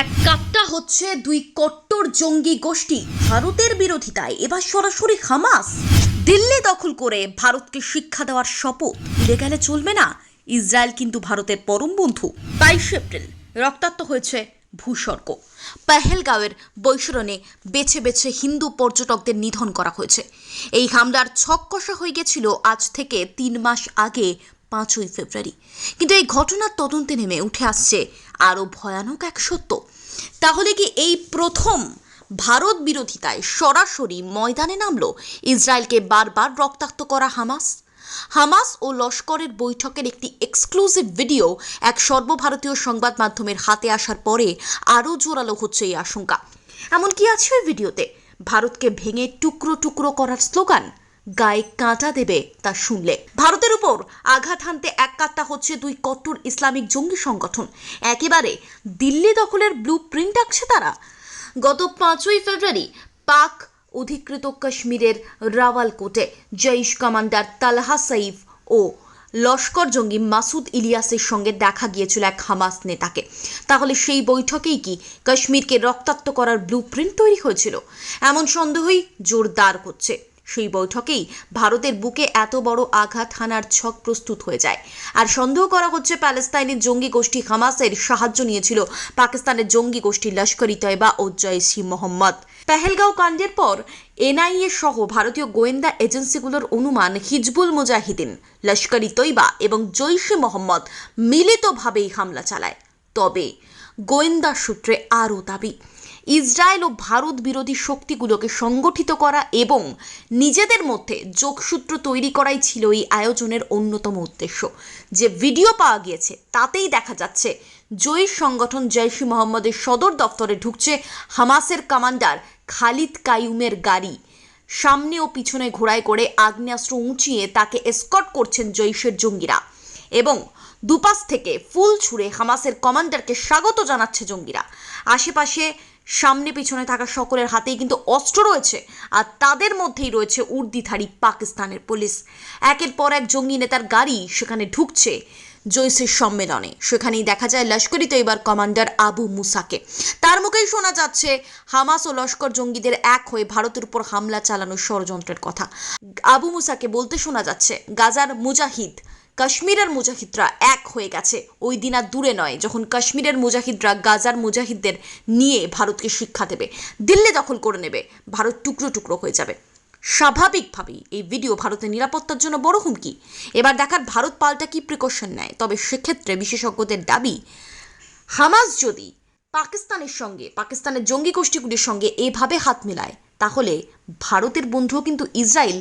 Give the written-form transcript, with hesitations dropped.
এক কাপটা হচ্ছে দুই কট্টর জঙ্গি গোষ্ঠী ভারতের বিরোধিতায় এবার সরাসরি হামাস দিল্লি দখল করে ভারতকে শিক্ষা দেওয়ার শপথ ভুলে গেলে চলবে না। ইসরায়েল কিন্তু ভারতের পরম বন্ধু। 22 এপ্রিল রক্তাক্ত হয়েছে ভূস্বর্গ। পেহেলগাঁওয়ের বৈশরণে বেছে বেছে হিন্দু পর্যটকদের নিধন করা হয়েছে। এই হামলার ছক কষা হয়ে গেছিল আজ থেকে 3 মাস আগে 5ই ফেব্রুয়ারি। কিন্তু এই ঘটনার তদন্তে নেমে উঠে আসছে আরও ভয়ানক এক সত্য। তাহলে কি এই প্রথম ভারত বিরোধিতায় সরাসরি ময়দানে নামলো ইসরায়েলকে বারবার রক্তাক্ত করা হামাস ও লস্করের বৈঠকের একটি এক্সক্লুসিভ ভিডিও এক সর্বভারতীয় সংবাদ মাধ্যমের হাতে আসার পরে আরও জোরালো হচ্ছে এই আশঙ্কা। এমন কি আছে ওই ভিডিওতে? ভারতকে ভেঙে টুকরো টুকরো করার স্লোগান, গায়ে কাঁটা দেবে তা শুনলে। ভারতের উপর আঘাত হানতে এক কাট্টা হচ্ছে দুই কট্টর ইসলামিক জঙ্গি সংগঠন। একেবারে দিল্লি দখলের ব্লু প্রিন্ট আঁকছে তারা। গত 5ই ফেব্রুয়ারি পাক অধিকৃত কাশ্মীরের রাওয়ালকোটে জৈশ কমান্ডার তালহা সাইফ ও লস্কর জঙ্গি মাসুদ ইলিয়াসের সঙ্গে দেখা গিয়েছিল এক হামাস নেতাকে। তাহলে সেই বৈঠকেই কি কাশ্মীরকে রক্তাক্ত করার ব্লু প্রিন্ট তৈরি হয়েছিল? এমন সন্দেহই জোরদার হচ্ছে। সেই বৈঠকেই ভারতের বুকে এত বড় আঘাত হানার ছক প্রস্তুত হয়ে যায়। আর সন্দেহ করা হচ্ছে প্যালেস্তাইনের জঙ্গি গোষ্ঠী হামাসের সাহায্য নিয়েছিল পাকিস্তানের জঙ্গি গোষ্ঠী লস্কর ই তয়বা ও জৈশ-ই মোহাম্মদ। পেহেলগাঁও কাণ্ডের পর এনআইএ সহ ভারতীয় গোয়েন্দা এজেন্সিগুলোর অনুমান হিজবুল মুজাহিদিন, লস্কর ই তয়বা এবং জৈশ-ই মোহাম্মদ মিলিতভাবেই হামলা চালায়। তবে গোয়েন্দা সূত্রে আরও দাবি, ইসরায়েল ও ভারত বিরোধী শক্তিগুলোকে সংগঠিত করা এবং নিজেদের মধ্যে যোগসূত্র তৈরি করাই ছিল এই আয়োজনের অন্যতম উদ্দেশ্য। যে ভিডিও পাওয়া গিয়েছে তাতেই দেখা যাচ্ছে জৈশ সংগঠন জৈশ-ই মোহাম্মদের সদর দফতরে ঢুকছে হামাসের কমান্ডার খালিদ কাইয়ুমের গাড়ি। সামনে ও পিছনে ঘোড়ায় করে আগ্নেয়াস্ত্র উঁচিয়ে তাকে এসকর্ট করছেন জৈশের জঙ্গিরা এবং দুপাশ থেকে ফুল ছুঁড়ে হামাসের কমান্ডারকে স্বাগত জানাচ্ছে জঙ্গিরা। আশেপাশে সামনে পিছনে থাকা সকলের হাতেই কিন্তু অস্ত্র রয়েছে, আর তাদের মধ্যেই রয়েছে উর্দিধারী পাকিস্তানের পুলিশ। একের পর এক জঙ্গি নেতার গাড়ি সেখানে ঢুকছে জৈশের সম্মেলনে। সেখানেই দেখা যায় লস্কর ই তয়বার কমান্ডার আবু মুসাকে। তার মুখেই শোনা যাচ্ছে হামাস ও লস্কর জঙ্গিদের এক হয়ে ভারতের উপর হামলা চালানোর ষড়যন্ত্রের কথা। আবু মুসাকে বলতে শোনা যাচ্ছে, গাজার মুজাহিদ কাশ্মীরের মুজাহিদরা এক হয়ে গেছে। ওই দিন আর দূরে নয় যখন কাশ্মীরের মুজাহিদরা গাজার মুজাহিদদের নিয়ে ভারতকে শিক্ষা দেবে, দিল্লি দখল করে নেবে, ভারত টুকরো টুকরো হয়ে যাবে। স্বাভাবিকভাবেই এই ভিডিও ভারতের নিরাপত্তার জন্য বড় হুমকি। এবার দেখার ভারত পাল্টা কি প্রিকশন নেয়। তবে সেক্ষেত্রে বিশেষজ্ঞদের দাবি, হামাস যদি পাকিস্তানের জঙ্গি গোষ্ঠীগুলির সঙ্গে এভাবে হাত মেলায়, তাহলে ভারতের বন্ধুও কিন্তু ইসরায়েল